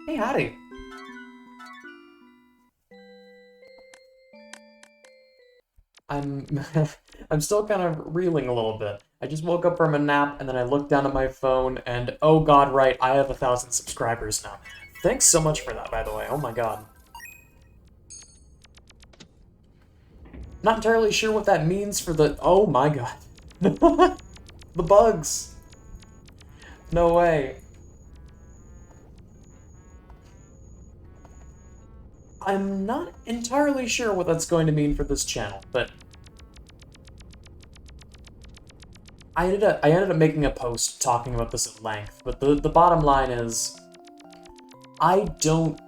Hey, howdy. I'm I'm still kind of reeling a little bit. I just woke up from a nap and then I looked down at my phone and oh god, right, I have 1,000 subscribers now. Thanks so much for that, by the way. Oh my god. Not entirely sure what that means for the... Oh my god. The bugs. No way. I'm not entirely sure what that's going to mean for this channel, but I ended up making a post talking about this at length, but the bottom line is I don't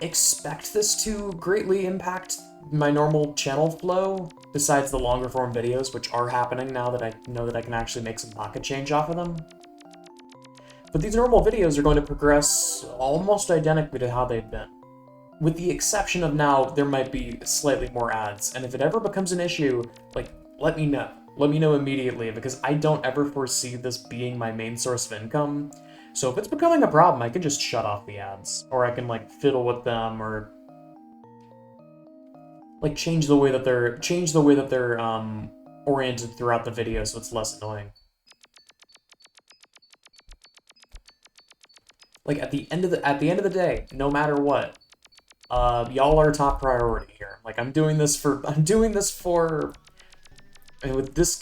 expect this to greatly impact my normal channel flow, besides the longer form videos, which are happening now that I know that I can actually make some pocket change off of them. But these normal videos are going to progress almost identically to how they've been. With the exception of now, there might be slightly more ads, and if it ever becomes an issue, like, let me know. Let me know immediately, because I don't ever foresee this being my main source of income. So if it's becoming a problem, I can just shut off the ads, or I can, like, fiddle with them, or like change the way that they're oriented throughout the video so it's less annoying. Like at the end of the day, no matter what, y'all are top priority here. Like I'm doing this for and with this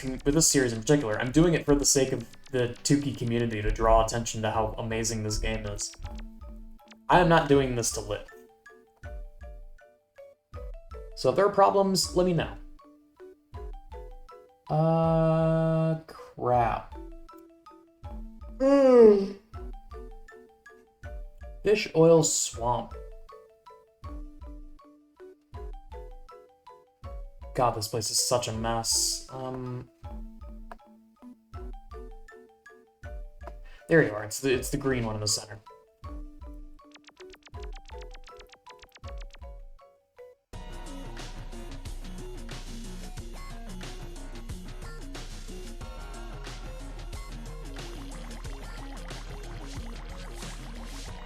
series in particular, I'm doing it for the sake of the Tuki community, to draw attention to how amazing this game is. I am not doing this to live. So if there are problems, let me know. Crap. Fish oil swamp. God, this place is such a mess. There you are. It's the green one in the center.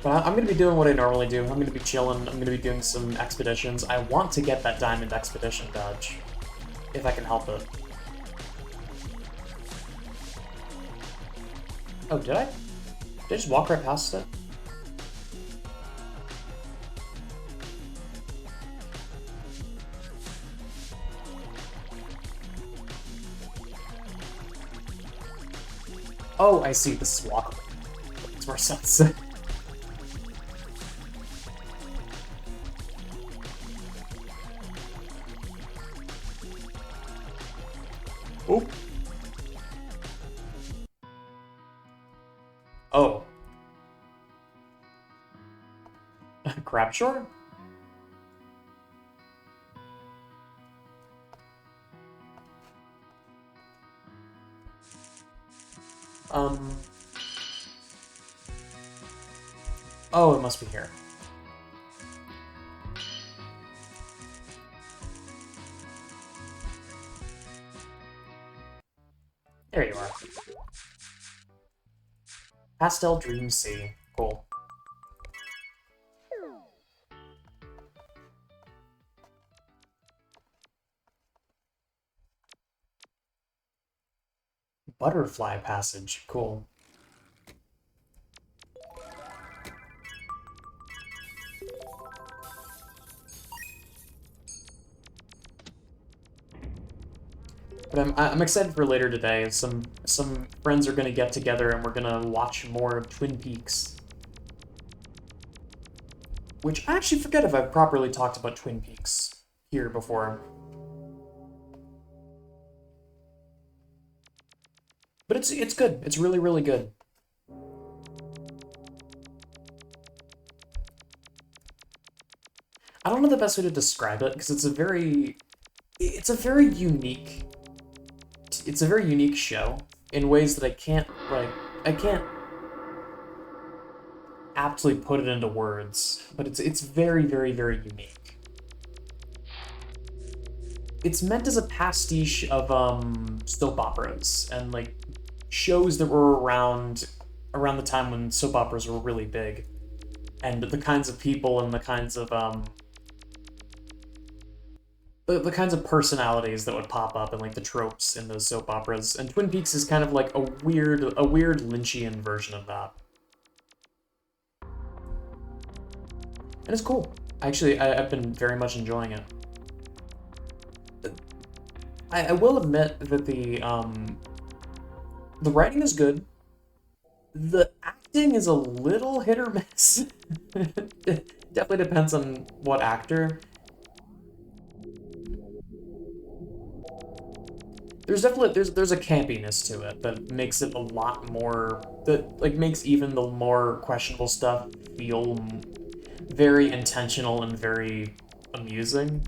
But I'm going to be doing what I normally do. I'm going to be chilling. I'm going to be doing some expeditions. I want to get that diamond expedition badge, if I can help it. Oh, did I? Did I just walk right past it? Oh, I see. This is walkable. Makes more sense. Oh. Oh. Crabshore? Oh, it must be here. There you are. Pastel Dream Sea. Cool. Butterfly Passage. Cool. But I'm excited for later today. Some friends are gonna get together and we're gonna watch more of Twin Peaks. Which I actually forget if I've properly talked about Twin Peaks here before. But it's good. It's really, really good. I don't know the best way to describe it because it's a very unique show in ways that I can't aptly put it into words, but it's very, very, very unique. It's meant as a pastiche of soap operas and shows that were around the time when soap operas were really big. and the kinds of people and the kinds of the kinds of personalities that would pop up and like the tropes in those soap operas. And Twin Peaks is kind of like a weird Lynchian version of that. And it's cool. Actually, I've been very much enjoying it. I will admit that the writing is good. The acting is a little hit or miss. It definitely depends on what actor. There's definitely there's a campiness to it that makes it a lot more, that like makes even the more questionable stuff feel very intentional and very amusing.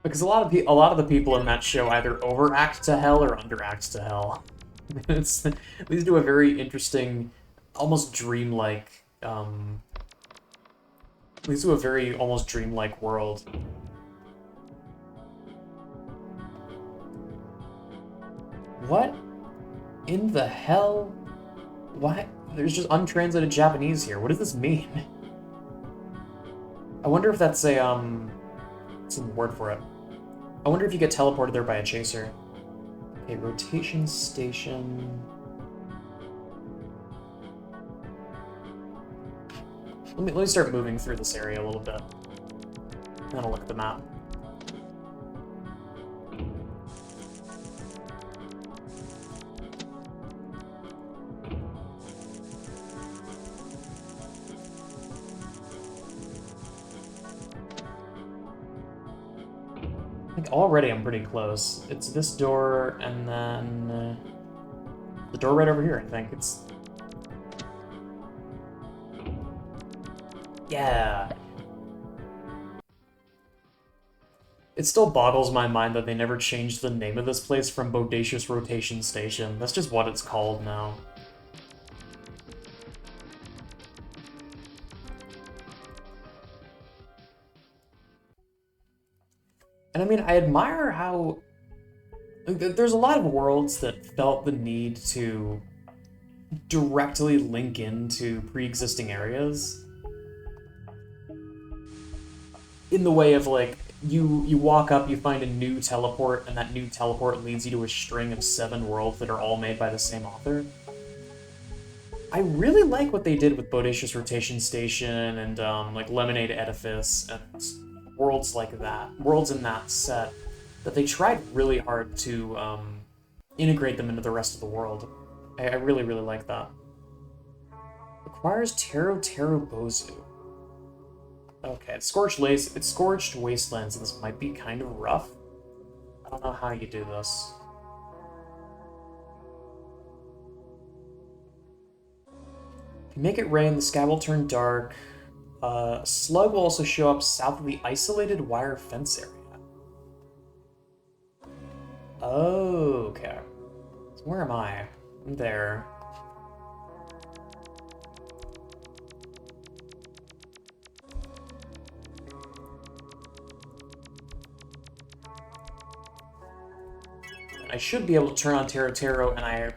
Because a lot of the people in that show either overact to hell or underact to hell. It's leads to a very interesting, almost dreamlike, leads to a very almost dreamlike world. What in the hell? What? There's just untranslated Japanese here. What does this mean? I wonder if that's a some word for it. I wonder if you get teleported there by a chaser. Okay, rotation station. Let me start moving through this area a little bit. And then I'll look at the map. I think already I'm pretty close. It's this door, and then the door right over here, I think. It's... Yeah. It still boggles my mind that they never changed the name of this place from Bodacious Rotation Station. That's just what it's called now. And I mean, I admire how... Like, there's a lot of worlds that felt the need to directly link into pre-existing areas. In the way of, like, you walk up, you find a new teleport, and that new teleport leads you to a string of 7 worlds that are all made by the same author. I really like what they did with Bodacious Rotation Station and, like, Lemonade Edifice and worlds like that. Worlds in that set. That they tried really hard to, integrate them into the rest of the world. I really, really like that. Requires Taro Bozu. Okay, it's Scorched Wastelands, and this might be kind of rough. I don't know how you do this. If you make it rain, the sky will turn dark. A slug will also show up south of the isolated wire fence area. Oh, okay. So where am I? I'm there. I should be able to turn on Taro, and I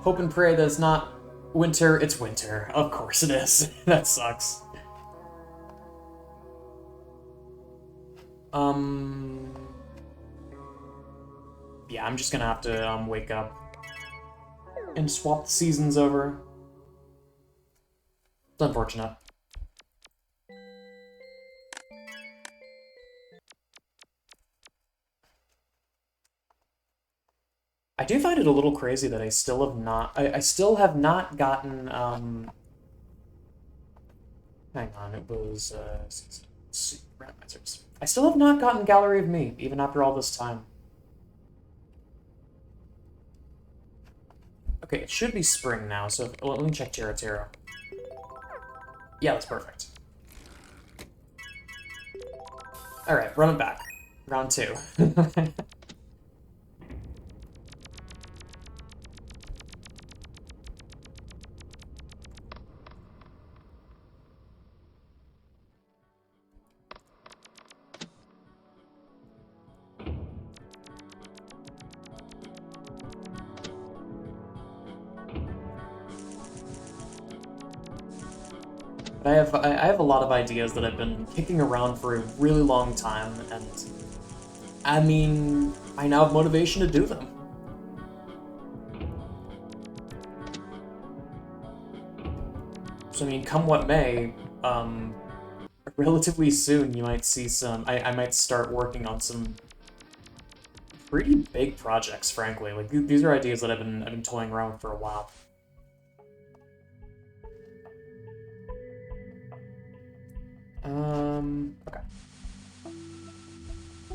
hope and pray that it's not winter. It's winter. Of course it is. That sucks. Yeah, I'm just gonna have to wake up and swap the seasons over. It's unfortunate. I do find it a little crazy that I still have not... I still have not gotten, hang on, it was, randomizers. I still have not gotten Gallery of Me, even after all this time. Okay, it should be spring now, so let me check Taro. Yeah, that's perfect. Alright, run it back. Round 2. But I have a lot of ideas that I've been kicking around for a really long time, and I mean, I now have motivation to do them. So I mean, come what may, relatively soon you might see some. I might start working on some pretty big projects, frankly. Like these are ideas that I've been toying around with for a while. Okay.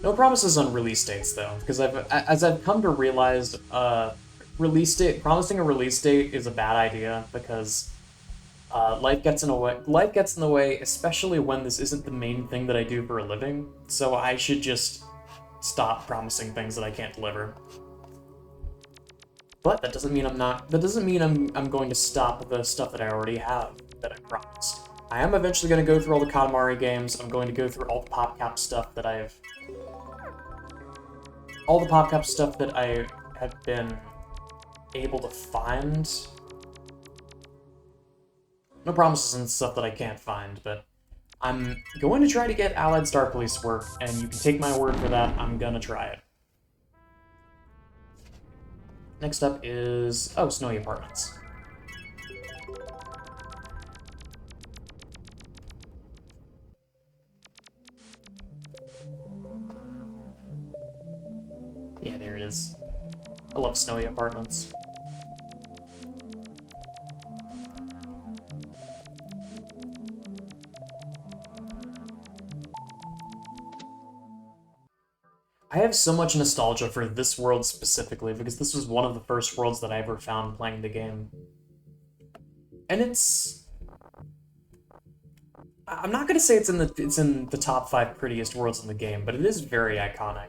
No promises on release dates though, because as I've come to realize, promising a release date is a bad idea because life gets in the way. Life gets in the way, especially when this isn't the main thing that I do for a living. So I should just stop promising things that I can't deliver. But that doesn't mean I'm not. That doesn't mean I'm going to stop the stuff that I already have that I promised. I am eventually going to go through all the Katamari games. I'm going to go through all the PopCap stuff that I have been able to find. No promises and stuff that I can't find, but I'm going to try to get Allied Star Police work, and you can take my word for that, I'm gonna try it. Next up is... oh, Snowy Apartments. Yeah, there it is. I love Snowy Apartments. I have so much nostalgia for this world specifically, because this was one of the first worlds that I ever found playing the game. And it's... I'm not gonna say it's in the top 5 prettiest worlds in the game, but it is very iconic.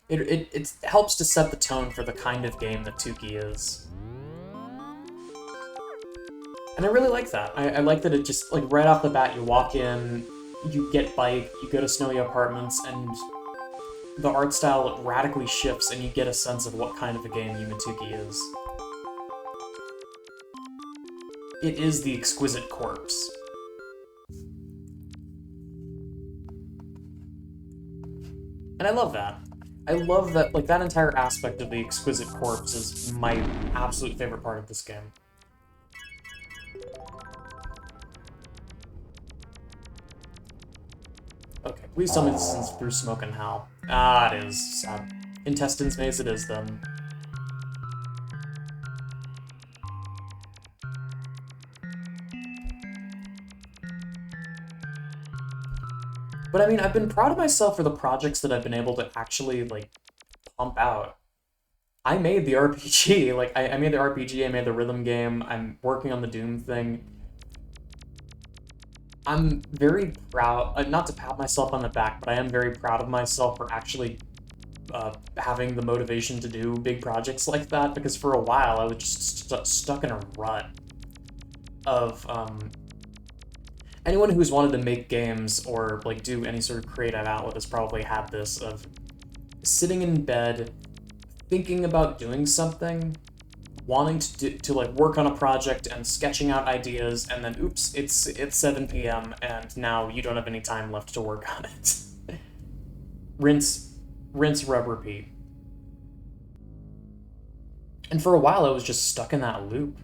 It helps to set the tone for the kind of game that Tuki is. And I really like that. I like that it just, like, right off the bat, you walk in, you get bike, you go to Snowy Apartments, and the art style radically shifts, and you get a sense of what kind of a game Yumatuki is. It is the exquisite corpse. And I love that. I love that, like, that entire aspect of the exquisite corpse is my absolute favorite part of this game. Okay, please tell me this is through Smoke and Howl. Ah, it is. Sad. Intestines Maze it is, then. But I mean, I've been proud of myself for the projects that I've been able to actually, like, pump out. I made the RPG, like, I made the RPG, I made the rhythm game, I'm working on the Doom thing. I'm very proud, not to pat myself on the back, but I am very proud of myself for actually having the motivation to do big projects like that, because for a while I was just stuck in a rut of, anyone who's wanted to make games or, like, do any sort of creative outlet has probably had this of sitting in bed, thinking about doing something, wanting to like work on a project and sketching out ideas, and then oops, it's 7 p.m. and now you don't have any time left to work on it. Rinse, rub, repeat. And for a while I was just stuck in that loop.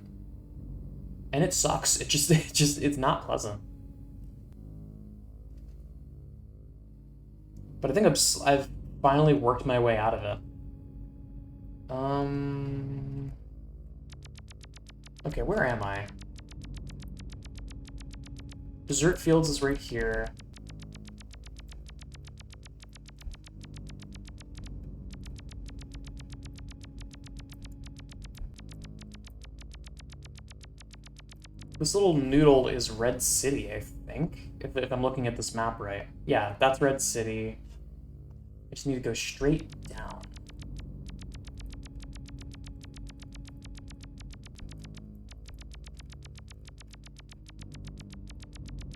And it sucks. It's not pleasant. But I think I've finally worked my way out of it. Okay, where am I? Desert Fields is right here. This little noodle is Red City, I think, if I'm looking at this map right. Yeah, that's Red City. I just need to go straight down.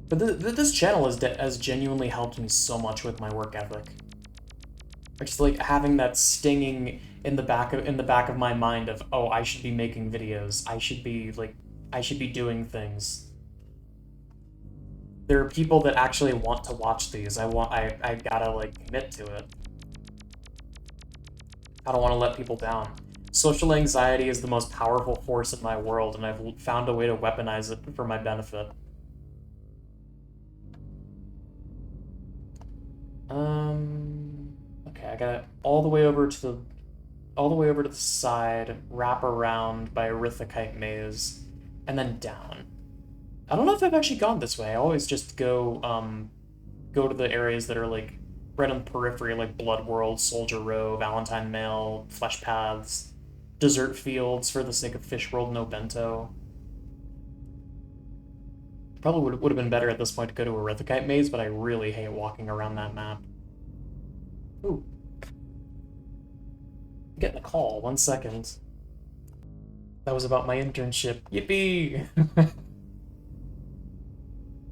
But this channel has genuinely helped me so much with my work ethic. Just like having that stinging in the back of my mind of, oh, I should be making videos. I should be doing things. There are people that actually want to watch these. I gotta, like, commit to it. I don't want to let people down. Social anxiety is the most powerful force in my world, and I've found a way to weaponize it for my benefit. Okay, I got it all the way over to the side, wrap around by Arithakite Maze, and then down. I don't know if I've actually gone this way. I always just go to the areas that are, like, right on the periphery, like Blood World, Soldier Row, Valentine Mail, Flesh Paths, Desert Fields for the sake of Fish World, no Bento. Probably would have been better at this point to go to Arithakite Maze, but I really hate walking around that map. Ooh. I'm getting a call. 1 second. That was about my internship. Yippee!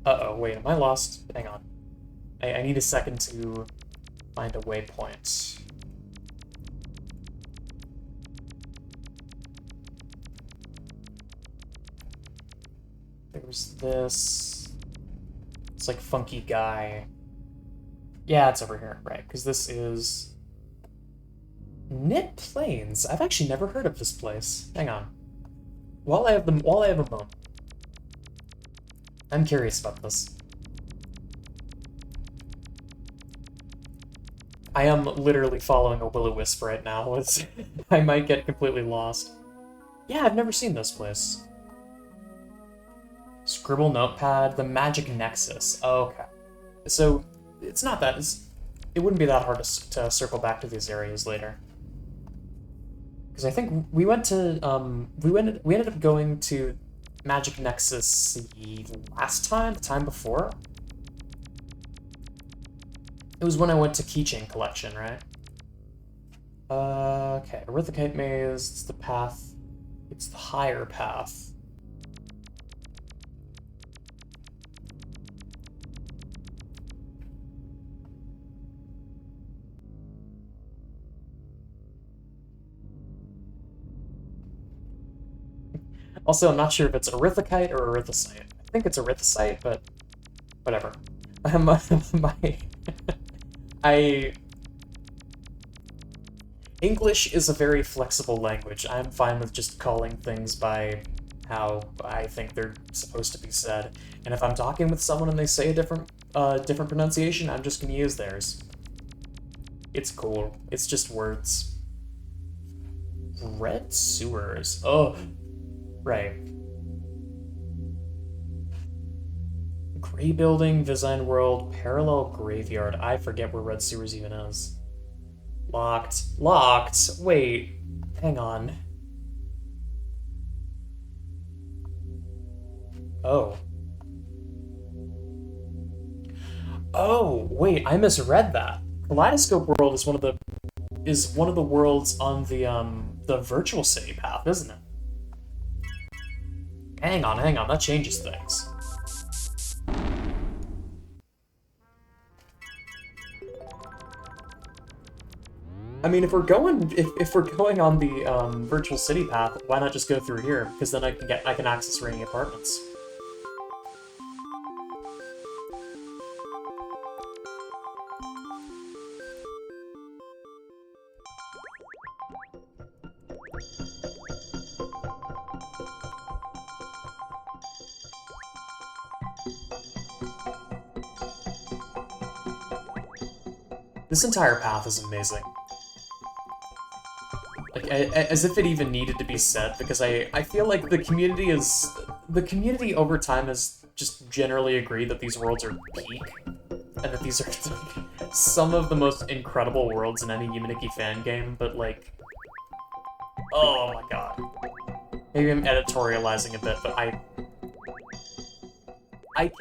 Uh-oh, wait, am I lost? Hang on. I need a second to find a waypoint. There's this... It's like Funky Guy. Yeah, it's over here, right, because this is... Knit Plains. I've actually never heard of this place. Hang on. While I have a moment, I'm curious about this. I am literally following a will-o-wisp right now. I might get completely lost. Yeah, I've never seen this place. Scribble Notepad, the Magic Nexus. Oh, okay. So, it's not that... it wouldn't be that hard to circle back to these areas later. Because I think we went to... we ended up going to Magic Nexus the last time? The time before? It was when I went to Keychain Collection, right? Okay, Arithakite Maze, it's the path... It's the higher path. Also, I'm not sure if it's Arithakite or Arithosite. I think it's Arithosite, but whatever. English is a very flexible language. I'm fine with just calling things by how I think they're supposed to be said. And if I'm talking with someone and they say a different pronunciation, I'm just gonna use theirs. It's cool. It's just words. Red sewers. Oh, right. Gray Building, Design World, Parallel Graveyard. I forget where Red Sewers even is. Locked. Locked? Wait. Hang on. Oh. Oh, wait, I misread that. Kaleidoscope World is one of the worlds on the virtual city path, isn't it? Hang on, that changes things. I mean, if we're going on the virtual city path, why not just go through here? Because then I can access Rainy Apartments. This entire path is amazing. Like, as if it even needed to be said, because I feel like the community over time has just generally agreed that these worlds are peak, and that these are like, some of the most incredible worlds in any Yuminiki fan game, but like, oh my god. Maybe I'm editorializing a bit, but I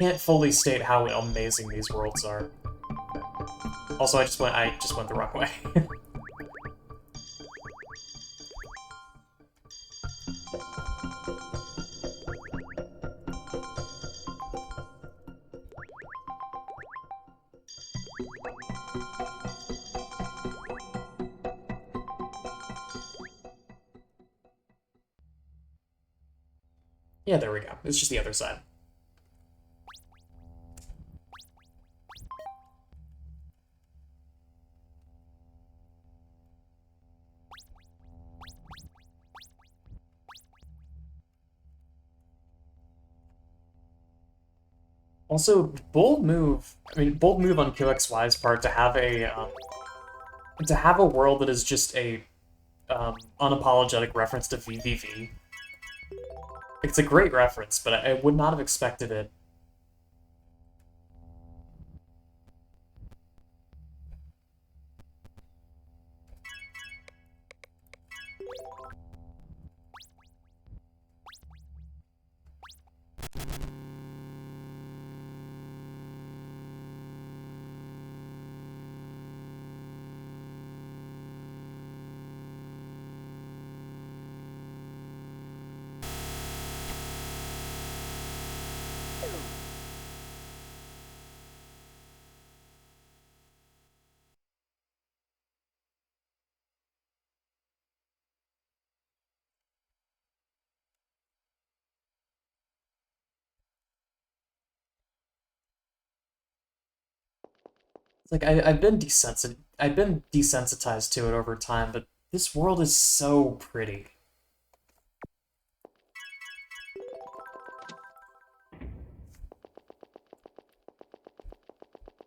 can't fully state how amazing these worlds are. Also, I just went the wrong way. Yeah, there we go. It's just the other side. Also, bold move. I mean, bold move on QXY's part to have a world that is just a unapologetic reference to VVV. It's a great reference, but I would not have expected it. It's like I've been desensitized to it over time, but this world is so pretty.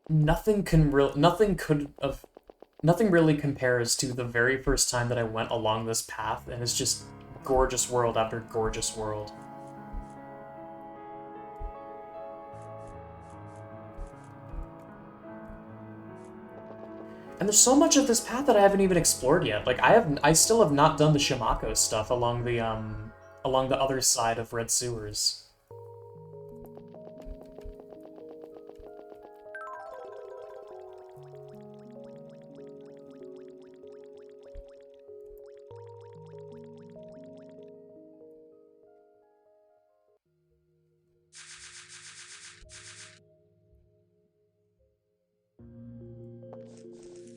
Nothing really compares to the very first time that I went along this path, and it's just gorgeous world after gorgeous world. And there's so much of this path that I haven't even explored yet. Like I still have not done the Shimako stuff along the other side of Red Sewers.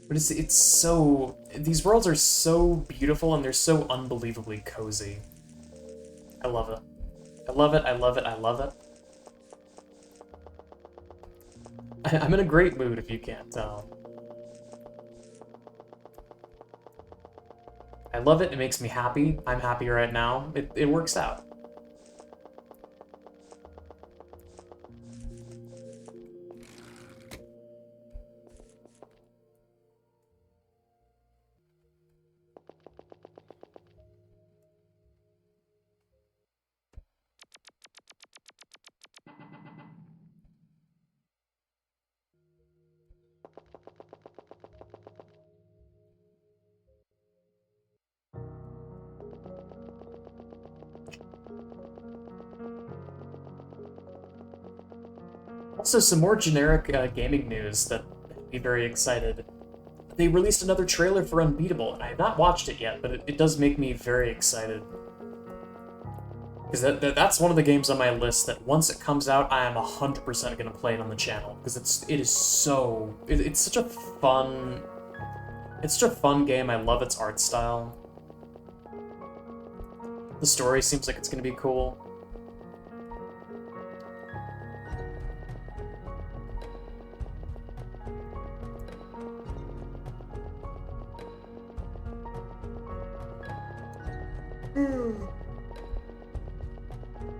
But it's so... These worlds are so beautiful and they're so unbelievably cozy. I love it. I love it, I love it, I love it. I'm in a great mood if you can't tell. I love it, it makes me happy. I'm happy right now. It works out. Also, some more generic gaming news that made me very excited. They released another trailer for Unbeatable, and I have not watched it yet, but it does make me very excited. Because that's one of the games on my list that once it comes out, I am 100% going to play it on the channel. Because it's such a fun... It's such a fun game, I love its art style. The story seems like it's going to be cool.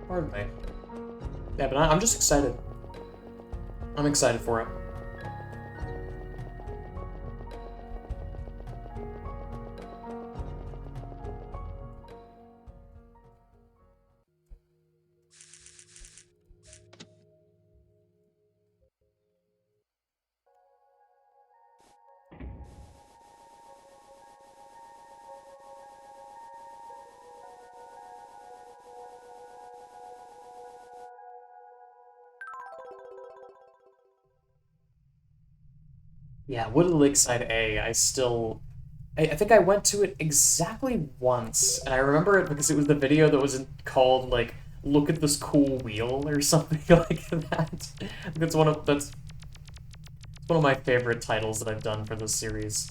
Pardon me. Yeah, but I'm just excited. I'm excited for it. Yeah, Wooded Lakeside A, I think I went to it exactly once, and I remember it because it was the video that was called, like, look at this cool wheel, or something like that. That's one of my favorite titles that I've done for this series.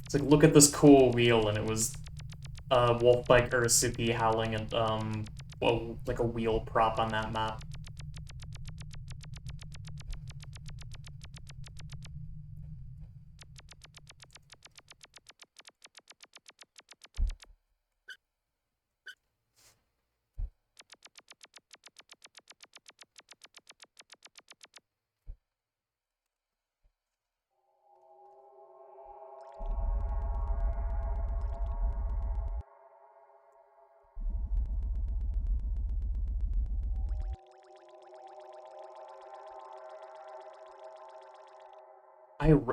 It's like, look at this cool wheel, and it was a wolf bike Urasuki howling at like a wheel prop on that map.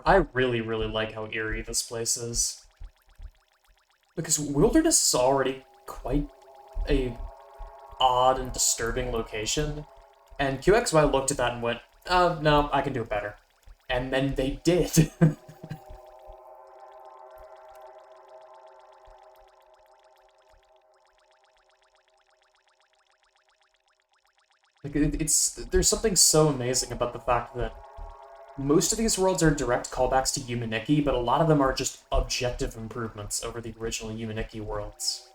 I really, really like how eerie this place is. Because Wilderness is already quite a odd and disturbing location, and QXY looked at that and went, no, I can do it better. And then they did. Like, there's something so amazing about the fact that most of these worlds are direct callbacks to Yumaniki, but a lot of them are just objective improvements over the original Yumaniki worlds.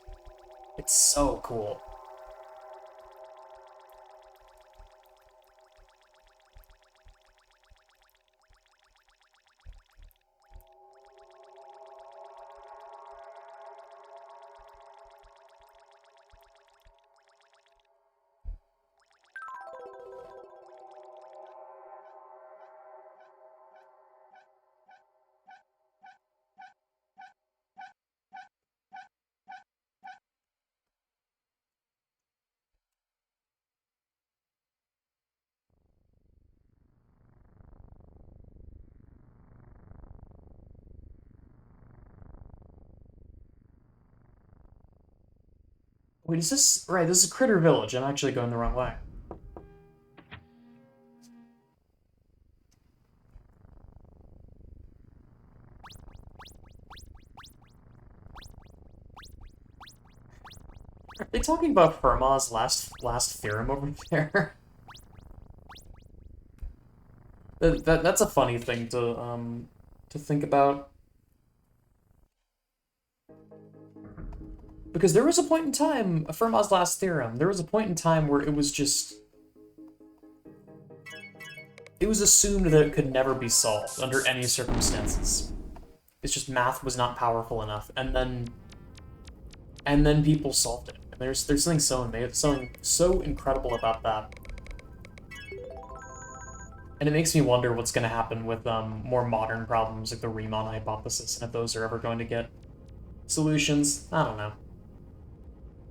It's so cool. Wait, is this... Right, this is Critter Village. I'm actually going the wrong way. Are they talking about Fermat's last theorem over there? That's a funny thing to think about. Because there was a point in time, Fermat's last theorem, there was a point in time where it was just... It was assumed that it could never be solved under any circumstances. It's just math was not powerful enough, and then people solved it. And there's something so amazing, something so incredible about that. And it makes me wonder what's going to happen with more modern problems like the Riemann hypothesis, and if those are ever going to get solutions. I don't know.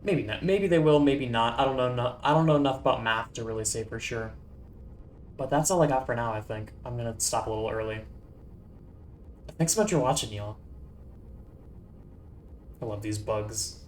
Maybe not. Maybe they will. Maybe not. I don't know. I don't know enough about math to really say for sure. But that's all I got for now. I think I'm gonna stop a little early. Thanks so much for watching, y'all. I love these bugs.